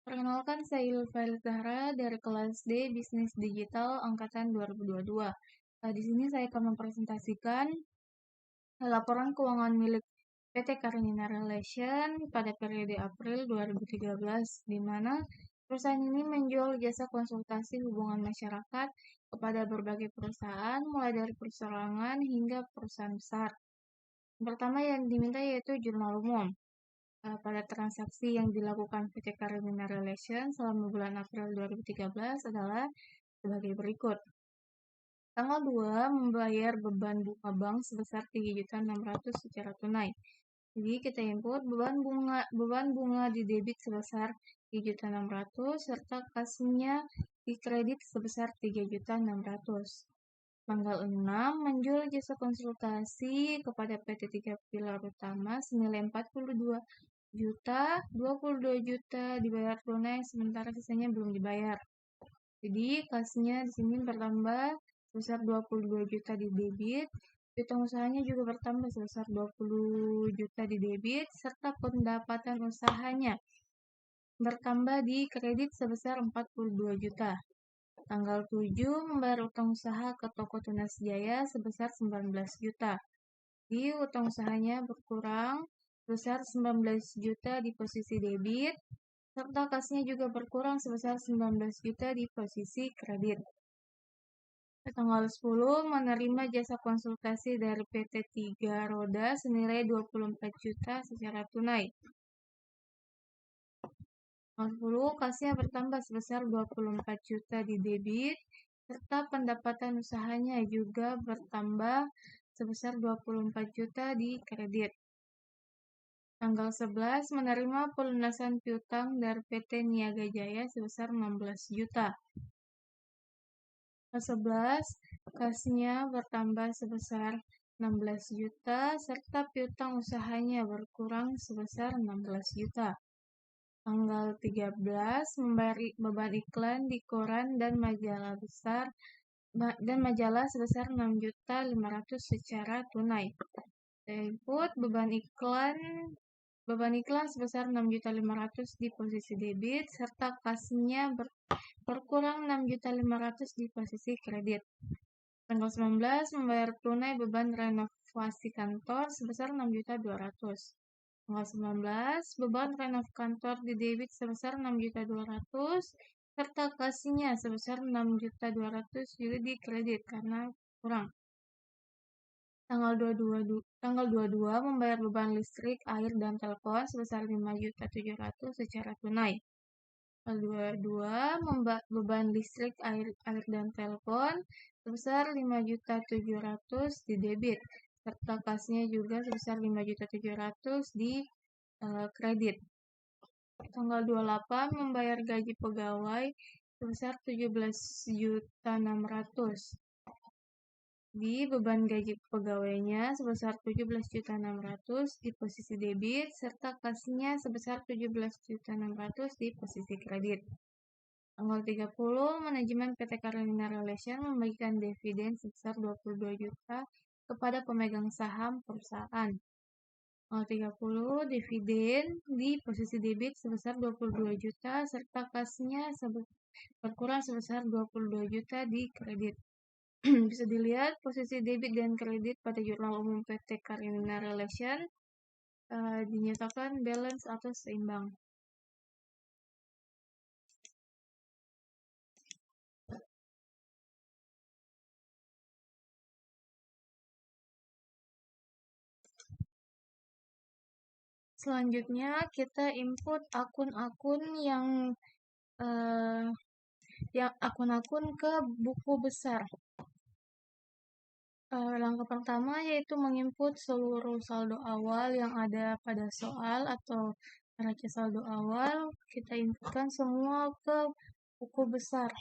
Perkenalkan, saya Ilfari Zahra dari kelas D Bisnis Digital Angkatan 2022. Di sini saya akan mempresentasikan laporan keuangan milik PT Karenina Relation pada periode April 2013, di mana perusahaan ini menjual jasa konsultasi hubungan masyarakat kepada berbagai perusahaan, mulai dari perseorangan hingga perusahaan besar. Pertama yang diminta yaitu jurnal umum. Pada transaksi yang dilakukan PT Karenina Relation selama bulan April 2013 adalah sebagai berikut. Tanggal 2 membayar beban bunga bank sebesar 3.600.000 secara tunai. Jadi kita input beban bunga di debit sebesar 3.600.000 serta kasnya di kredit sebesar 3.600.000. Tanggal 6 menjual jasa konsultasi kepada PT 3 Pilar Utama senilai 22 juta dibayar tunai, sementara sisanya belum dibayar. Jadi kasnya di sini bertambah sebesar 22 juta di debit, piutang usahanya juga bertambah sebesar 20 juta di debit, serta pendapatan usahanya bertambah di kredit sebesar 42 juta. Tanggal 7 membayar utang usaha ke toko Tunas Jaya sebesar 19 juta. Di utang usahanya berkurang sebesar 19 juta di posisi debit, serta kasnya juga berkurang sebesar 19 juta di posisi kredit. Tanggal 10 menerima jasa konsultasi dari PT 3 Roda senilai 24 juta secara tunai. Tanggal 10 kasnya bertambah sebesar 24 juta di debit, serta pendapatan usahanya juga bertambah sebesar 24 juta di kredit. Tanggal 11 menerima pelunasan piutang dari PT Niaga Jaya sebesar 16 juta. Tanggal 11 kasnya bertambah sebesar 16 juta serta piutang usahanya berkurang sebesar 16 juta. Tanggal 13 membayar beban iklan di koran dan majalah sebesar 6.500.000 secara tunai. Input beban iklan sebesar 6.500.000 di posisi debit serta kasnya berkurang 6.500.000 di posisi kredit. Tanggal 19 membayar tunai beban renovasi kantor sebesar 6.200.000. Tanggal 19 beban renov kantor di debit sebesar 6.200.000 serta kasnya sebesar 6.200.000 juga di kredit karena kurang. Tanggal 22 membayar beban listrik, air, dan telepon sebesar 5.700.000 secara tunai. Tanggal 22 beban listrik, air, dan telepon sebesar 5.700.000 di debit, serta kasnya juga sebesar 5.700.000 di kredit. Tanggal 28 membayar gaji pegawai sebesar 17.600.000. Di beban gaji pegawainya sebesar 17.600.000 di posisi debit, serta kasnya sebesar 17.600.000 di posisi kredit. Tanggal 30, manajemen PT Karenina Relation membagikan dividen sebesar 22 juta kepada pemegang saham perusahaan. Tanggal 30, dividen di posisi debit sebesar 22 juta, serta kasnya berkurang sebesar 22 juta di kredit. Bisa dilihat posisi debit dan kredit pada jurnal umum PT Karenina Relation dinyatakan balance atau seimbang. Selanjutnya kita input akun-akun yang akun-akun ke buku besar. Langkah pertama yaitu menginput seluruh saldo awal yang ada pada soal atau neraca saldo awal. Kita inputkan semua ke buku besar.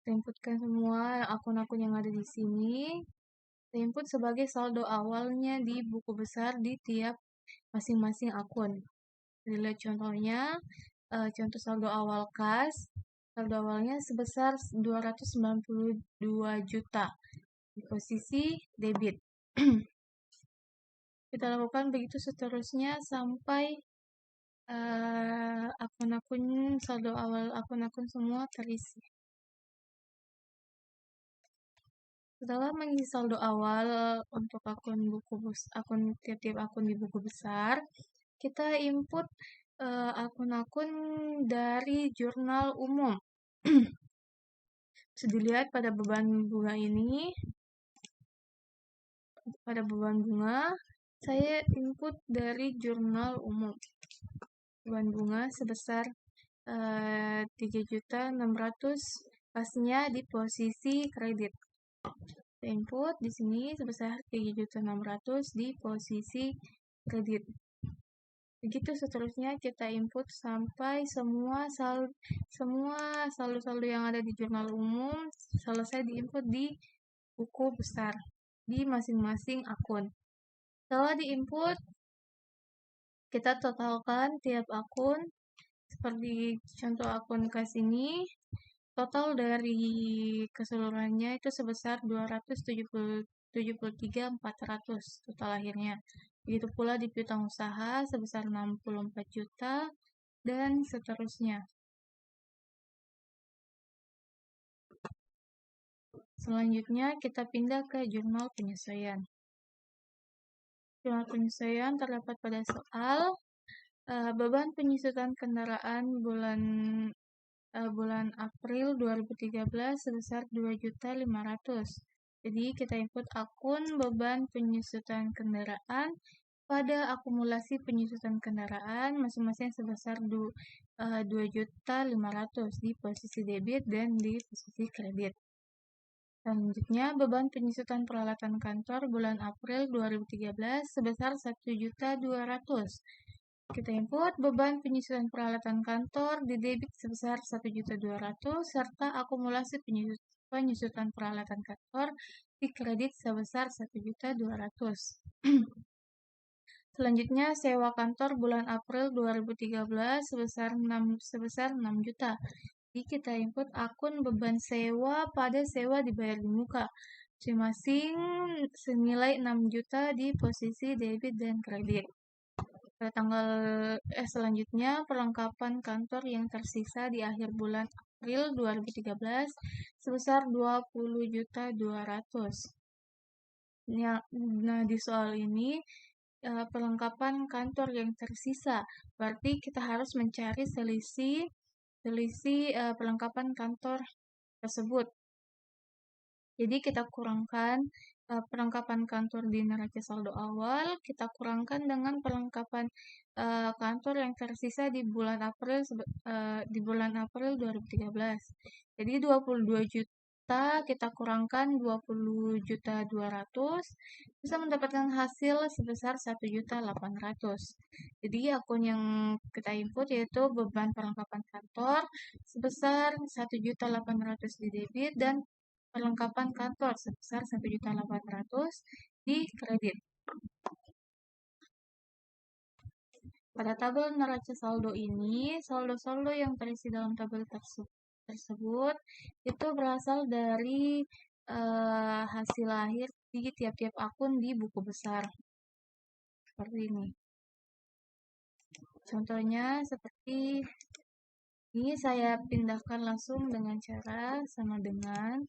Kita inputkan semua akun-akun yang ada di sini. Kita input sebagai saldo awalnya di buku besar di tiap masing-masing akun. Lihat contohnya, contoh saldo awal kas, saldo awalnya sebesar 292 juta di posisi debit. Kita lakukan begitu seterusnya sampai akun-akun saldo awal akun-akun semua terisi. Setelah mengisi saldo awal untuk akun tiap-tiap akun di buku besar, kita input akun-akun dari jurnal umum. Bisa dilihat pada beban bunga ini, saya input dari jurnal umum. Beban bunga sebesar 3.600.000, pastinya di posisi kredit. Input di sini sebesar 3.600.000 di posisi kredit. Begitu seterusnya kita input sampai semua saldo-saldo yang ada di jurnal umum selesai diinput di buku besar di masing-masing akun. Setelah diinput, kita totalkan tiap akun. Seperti contoh akun kas ini, total dari keseluruhannya itu sebesar 273.400 total akhirnya. Begitu pula di piutang usaha sebesar 64 juta dan seterusnya. Selanjutnya kita pindah ke jurnal penyesuaian. Jurnal penyesuaian terdapat pada soal beban penyusutan kendaraan bulan April 2013 sebesar 2.500.000. Jadi kita input akun beban penyusutan kendaraan pada akumulasi penyusutan kendaraan masing-masing sebesar 2.500.000 di posisi debit dan di posisi kredit. Selanjutnya, beban penyusutan peralatan kantor bulan April 2013 sebesar 1.200.000. Kita input beban penyusutan peralatan kantor di debit sebesar 1.200.000 serta akumulasi penyusutan peralatan kantor di kredit sebesar 1.200.000. Selanjutnya, sewa kantor bulan April 2013 sebesar 6 juta. Jadi kita input akun beban sewa pada sewa dibayar di muka. Masing-masing senilai 6 juta di posisi debit dan kredit. Selanjutnya, perlengkapan kantor yang tersisa di akhir bulan April 2013 sebesar 20.200.000. Nah, di soal ini perlengkapan kantor yang tersisa, berarti kita harus mencari selisih perlengkapan kantor tersebut. Jadi kita kurangkan perlengkapan kantor di neraca saldo awal, kita kurangkan dengan perlengkapan kantor yang tersisa di bulan April 2013. Jadi 22 juta kita kurangkan 20.200 bisa mendapatkan hasil sebesar 1.800.000. Jadi akun yang kita input yaitu beban perlengkapan kantor sebesar 1.800.000 di debit dan perlengkapan kantor sebesar 1.800.000 di kredit. Pada tabel neraca saldo ini, saldo-saldo yang terisi dalam tabel tersebut itu berasal dari hasil akhir di tiap-tiap akun di buku besar. Seperti ini. Contohnya seperti ini, saya pindahkan langsung dengan cara sama dengan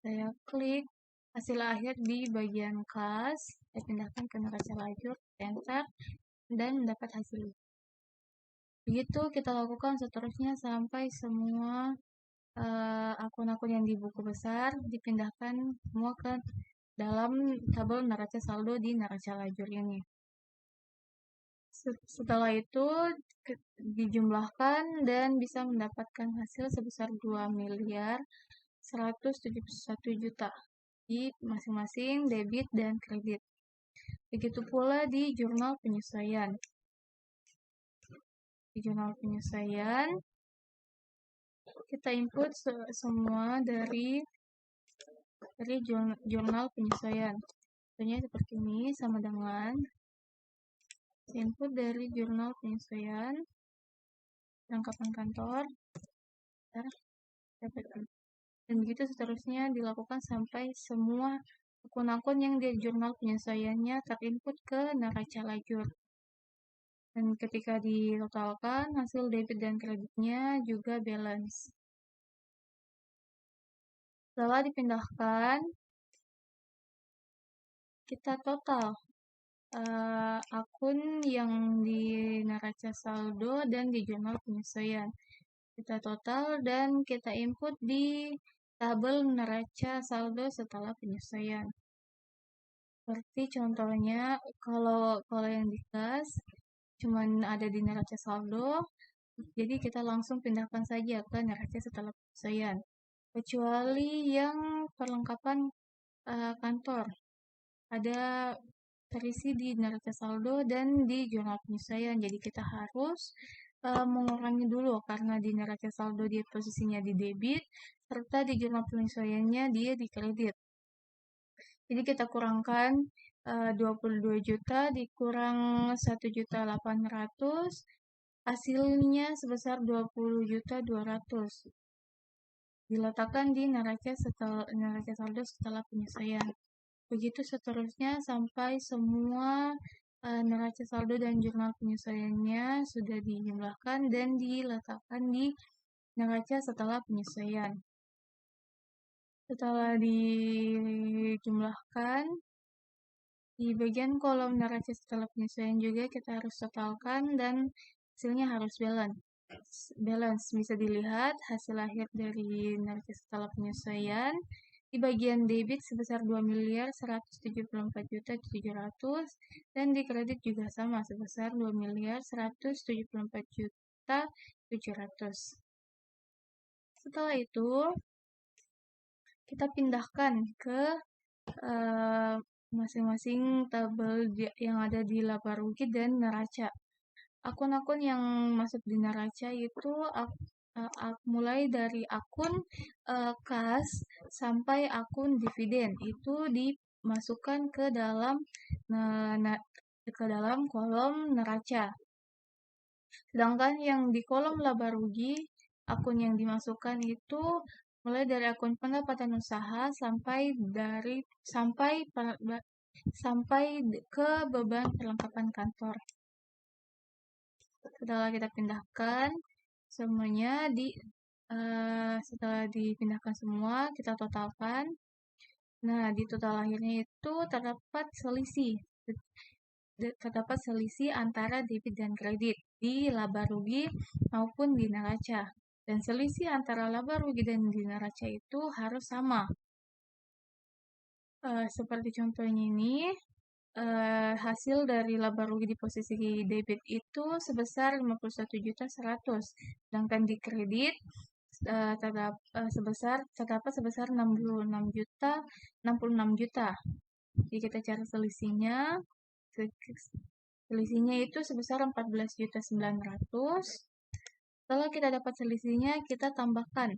saya klik hasil akhir di bagian kas, saya pindahkan ke neraca lajur, enter, dan mendapat hasil. Begitu kita lakukan seterusnya sampai semua akun-akun yang di buku besar dipindahkan semua ke dalam tabel neraca saldo di neraca lajur ini. Setelah itu dijumlahkan dan bisa mendapatkan hasil sebesar 2.171.000.000 di masing-masing debit dan kredit. Begitu pula di jurnal penyesuaian. Di jurnal penyesuaian, kita input semua dari jurnal penyesuaian. Contohnya seperti ini, sama dengan input dari jurnal penyesuaian, perlengkapan kantor, dan begitu seterusnya dilakukan sampai semua akun-akun yang di jurnal penyesuaiannya terinput ke neraca lajur. Dan ketika ditotalkan, hasil debit dan kreditnya juga balance. Setelah dipindahkan, kita total akun yang di neraca saldo dan di jurnal penyesuaian. Kita total dan kita input di tabel neraca saldo setelah penyesuaian. Seperti contohnya, kalau yang di kas cuman ada di neraca saldo, jadi kita langsung pindahkan saja ke neraca setelah penyesuaian. Kecuali yang perlengkapan kantor, ada terisi di neraca saldo dan di jurnal penyesuaian. Jadi kita harus mengurangi dulu karena di neraca saldo dia posisinya di debit, serta di jurnal penyesuaiannya dia di kredit. Jadi kita kurangkan 22 juta dikurang 1.800.000, hasilnya sebesar 20.200.000. Diletakkan di neraca saldo setelah penyesuaian. Begitu seterusnya sampai semua neraca saldo dan jurnal penyesuaiannya sudah dijumlahkan dan diletakkan di neraca setelah penyesuaian. Setelah dijumlahkan, di bagian kolom neraca setelah penyesuaian juga kita harus totalkan dan hasilnya harus balance. Bisa dilihat hasil akhir dari neraca setelah penyesuaian di bagian debit sebesar 2.174.700.000 dan di kredit juga sama sebesar 2.174.700.000. Setelah itu kita pindahkan ke masing-masing tabel yang ada di laba rugi dan neraca. Akun-akun yang masuk di neraca itu mulai dari akun kas sampai akun dividen itu dimasukkan ke dalam kolom neraca. Sedangkan yang di kolom laba rugi, akun yang dimasukkan itu mulai dari akun pendapatan usaha sampai ke beban perlengkapan kantor. Setelah kita pindahkan semuanya setelah dipindahkan semua kita totalkan. Nah, di total akhirnya itu terdapat selisih antara debit dan kredit di laba rugi maupun di neraca. Dan selisih antara laba rugi dan di neraca itu harus sama. Seperti contohnya ini, hasil dari laba rugi di posisi debit itu sebesar 51.100.000, sedangkan di kredit terdapat sebesar 66 juta. Jadi kita cari selisihnya. Selisihnya itu sebesar 14.900.000. Setelah kita dapat selisihnya, kita tambahkan.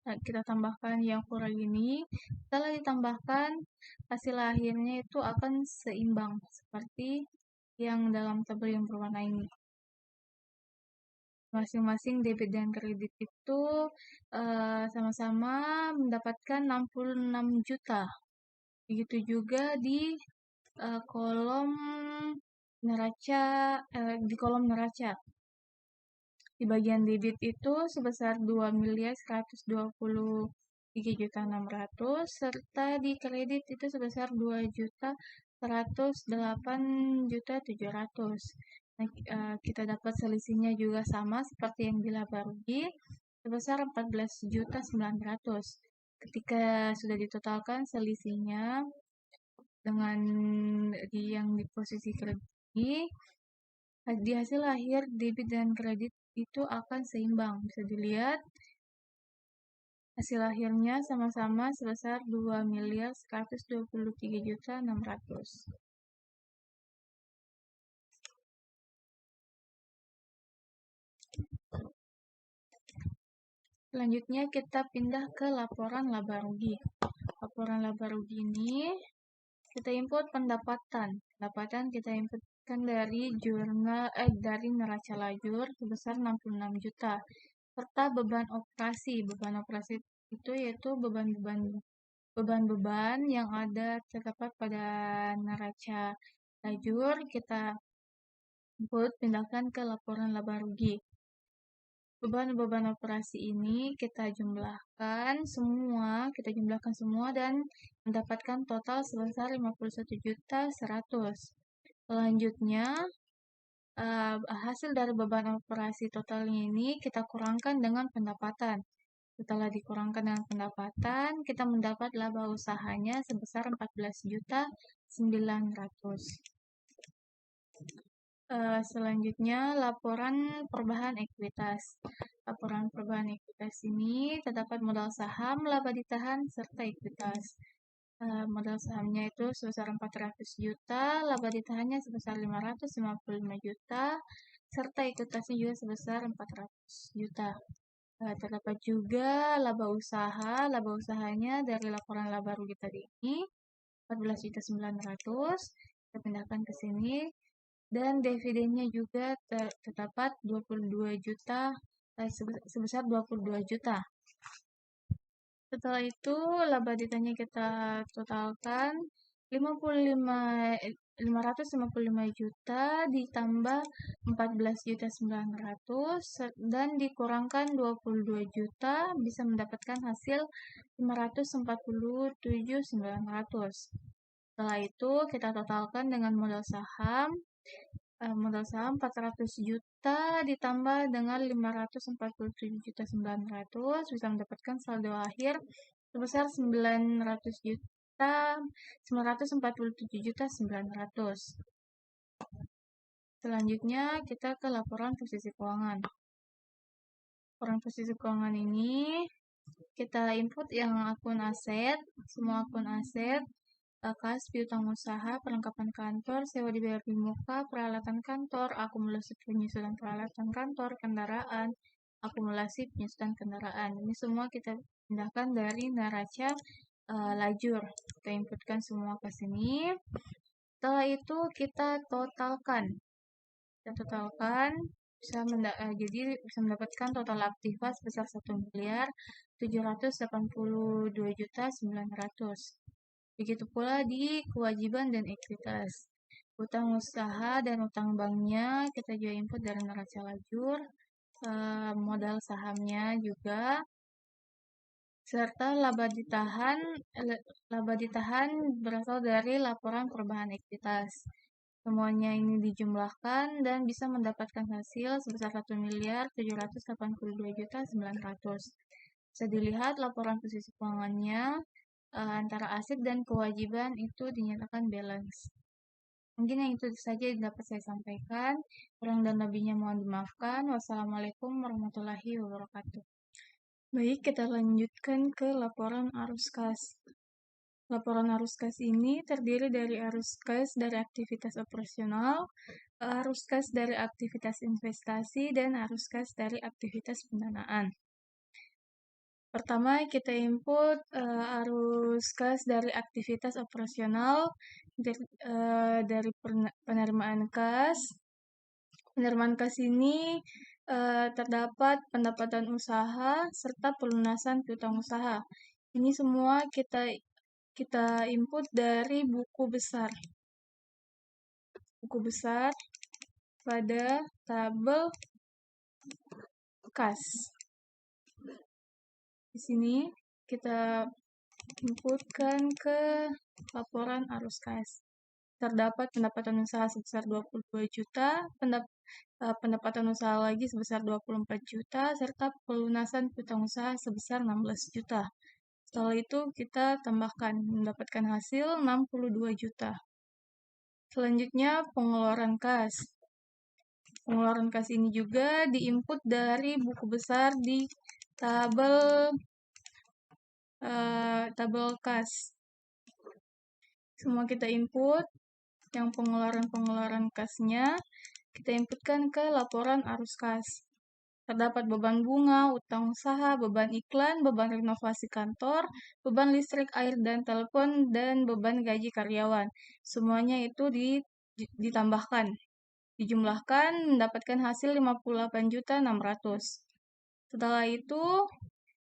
Kita tambahkan yang kurang ini. Setelah ditambahkan, hasil akhirnya itu akan seimbang seperti yang dalam tabel yang berwarna ini. Masing-masing debit dan kredit itu sama-sama mendapatkan 66 juta. Begitu juga di kolom neraca. Di bagian debit itu sebesar 2.123.600.000 serta di kredit itu sebesar 2.108.700.000. Nah, kita dapat selisihnya juga sama seperti yang di laba rugi sebesar 14.900.000. Ketika sudah ditotalkan selisihnya dengan yang di posisi kredit ini, di hasil akhir debit dan kredit itu akan seimbang. Bisa dilihat hasil akhirnya sama-sama sebesar 2.123.600.000. Selanjutnya kita pindah ke laporan laba rugi. Laporan laba rugi ini kita input pendapatan. Pendapatan kita inputkan dari dari neraca lajur sebesar 66 juta. Serta beban operasi. Beban operasi itu yaitu beban-beban yang terdapat pada neraca lajur. Kita input, pindahkan ke laporan laba rugi. Beban-beban operasi ini kita jumlahkan semua dan mendapatkan total sebesar 51.100.000. Selanjutnya, hasil dari beban operasi totalnya ini kita kurangkan dengan pendapatan. Setelah dikurangkan dengan pendapatan, kita mendapat laba usahanya sebesar 14.900.000. Selanjutnya, laporan perubahan ekuitas. Laporan perubahan ekuitas ini terdapat modal saham, laba ditahan, serta ekuitas. Modal sahamnya itu sebesar 400 juta, laba ditahannya sebesar 555 juta, serta ekuitasnya juga sebesar 400 juta. Terdapat juga laba usahanya dari laporan laba rugi tadi ini 14.900.000, kita pindahkan ke sini, dan dividennya juga terdapat 22 juta, sebesar 22 juta. Setelah itu, laba ditanya kita totalkan 555 juta ditambah 14.900.000 dan dikurangkan 22 juta bisa mendapatkan hasil 547.900. Setelah itu kita totalkan dengan modal saham 400 juta ditambah dengan 547.900 bisa mendapatkan saldo akhir sebesar 947.900. Selanjutnya kita ke laporan posisi keuangan. Laporan posisi keuangan ini kita input yang akun aset, semua akun aset, kas, piutang usaha, perlengkapan kantor, sewa dibayar di muka, peralatan kantor, akumulasi penyusunan peralatan kantor, kendaraan, akumulasi penyusunan kendaraan. Ini semua kita pindahkan dari neraca lajur. Kita inputkan semua ke sini. Setelah itu kita totalkan. Jadi bisa mendapatkan total aktiva sebesar 1.782.900.000. Begitu pula di kewajiban dan ekuitas. Utang usaha dan utang banknya kita juga input dari neraca lajur, modal sahamnya juga, serta laba ditahan berasal dari laporan perubahan ekuitas. Semuanya ini dijumlahkan dan bisa mendapatkan hasil sebesar 1.782.900.000. Bisa dilihat laporan posisi keuangannya antara aset dan kewajiban itu dinyatakan balance. Mungkin yang itu saja yang dapat saya sampaikan. Kurang dan lebihnya mohon dimaafkan. Wassalamualaikum warahmatullahi wabarakatuh. Baik, kita lanjutkan ke laporan arus kas. Laporan arus kas ini terdiri dari arus kas dari aktivitas operasional, arus kas dari aktivitas investasi, dan arus kas dari aktivitas pendanaan. Pertama, kita input arus kas dari aktivitas operasional dari penerimaan kas. Penerimaan kas ini terdapat pendapatan usaha serta pelunasan piutang usaha. Ini semua kita input dari buku besar. Buku besar pada tabel kas. Di sini kita inputkan ke laporan arus kas. Terdapat pendapatan usaha sebesar 22 juta, pendapatan usaha lagi sebesar 24 juta, serta pelunasan piutang usaha sebesar 16 juta. Setelah itu kita tambahkan mendapatkan hasil 62 juta. Selanjutnya pengeluaran kas. Pengeluaran kas ini juga diinput dari buku besar di tabel kas. Semua kita input, yang pengeluaran kasnya kita inputkan ke laporan arus kas. Terdapat beban bunga, utang usaha, beban iklan, beban renovasi kantor, beban listrik, air, dan telepon, dan beban gaji karyawan. Semuanya itu ditambahkan, dijumlahkan, mendapatkan hasil 58.600.000. Setelah itu,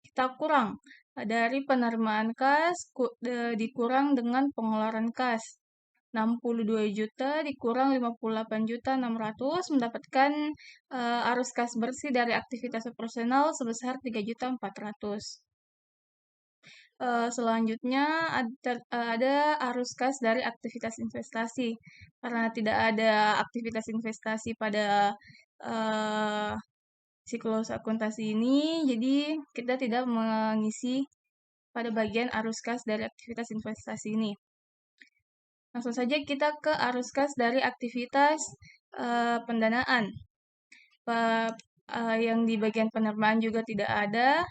kita kurang dari penerimaan kas dikurang dengan pengeluaran kas. 62 juta dikurang 58.600 mendapatkan arus kas bersih dari aktivitas operasional sebesar 3.400. Selanjutnya ada arus kas dari aktivitas investasi. Karena tidak ada aktivitas investasi pada uh, siklus akuntansi ini, jadi kita tidak mengisi pada bagian arus kas dari aktivitas investasi ini. Langsung saja kita ke arus kas dari aktivitas pendanaan. Yang di bagian penerimaan juga tidak ada.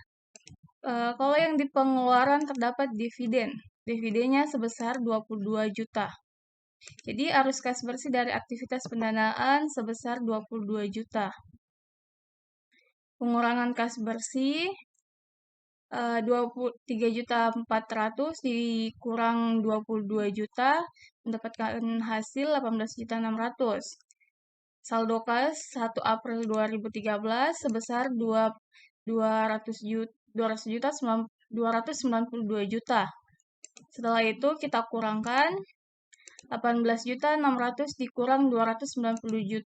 Kalau yang di pengeluaran terdapat dividen. Dividennya sebesar 22 juta. Jadi arus kas bersih dari aktivitas pendanaan sebesar 22 juta. Pengurangan kas bersih 23.400 dikurang 22 juta mendapatkan hasil 18.600. Saldo kas 1 April 2013 sebesar 292 juta. Setelah itu kita kurangkan 18.600 dikurang 292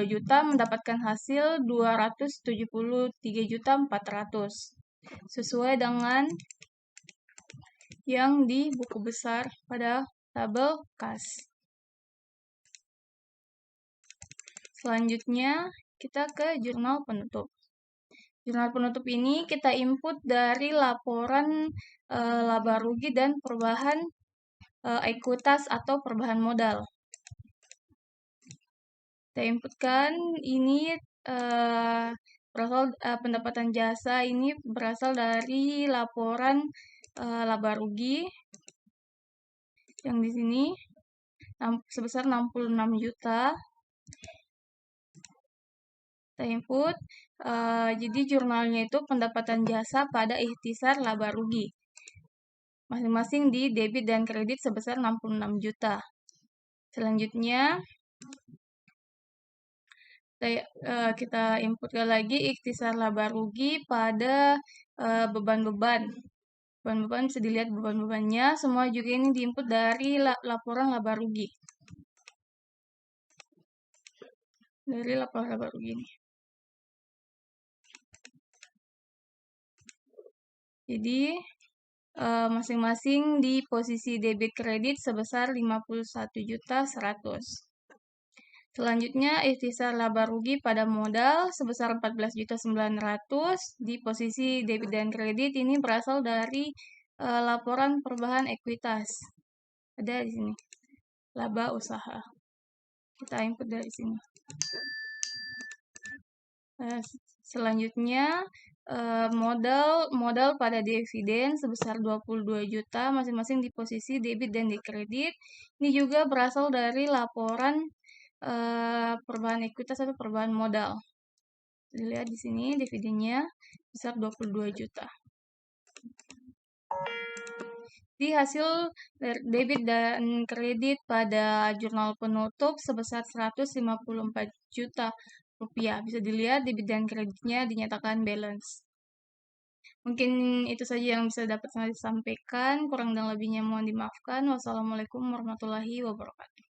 juta mendapatkan hasil 273.400 sesuai dengan yang di buku besar pada tabel kas. Selanjutnya kita ke jurnal penutup. Jurnal penutup ini kita input dari laporan laba rugi dan perubahan ekuitas atau perubahan modal. Kita inputkan ini berasal pendapatan jasa ini berasal dari laporan laba rugi yang di sini sebesar 66 juta. Kita input, jadi jurnalnya itu pendapatan jasa pada ikhtisar laba rugi. Masing-masing di debit dan kredit sebesar 66 juta. Selanjutnya, kita inputkan lagi ikhtisar laba rugi pada beban-beban. Beban-beban bisa dilihat beban-bebannya, semua juga ini diinput dari laporan laba rugi. Dari laporan laba rugi ini. Jadi, masing-masing di posisi debit kredit sebesar 51.100. Selanjutnya, ikhtisar laba rugi pada modal sebesar 14.900 di posisi debit dan kredit ini berasal dari laporan perubahan ekuitas. Ada di sini. Laba usaha. Kita input dari sini. Selanjutnya, modal pada dividen sebesar 22 juta masing-masing di posisi debit dan di kredit. Ini juga berasal dari laporan perubahan ekuitas atau perubahan modal. Dilihat di sini dividennya besar 22 juta. Di hasil debit dan kredit pada jurnal penutup sebesar 154 juta rupiah. Bisa dilihat debit dan kreditnya dinyatakan balance. Mungkin itu saja yang bisa dapat saya sampaikan. Kurang dan lebihnya mohon dimaafkan. Wassalamualaikum warahmatullahi wabarakatuh.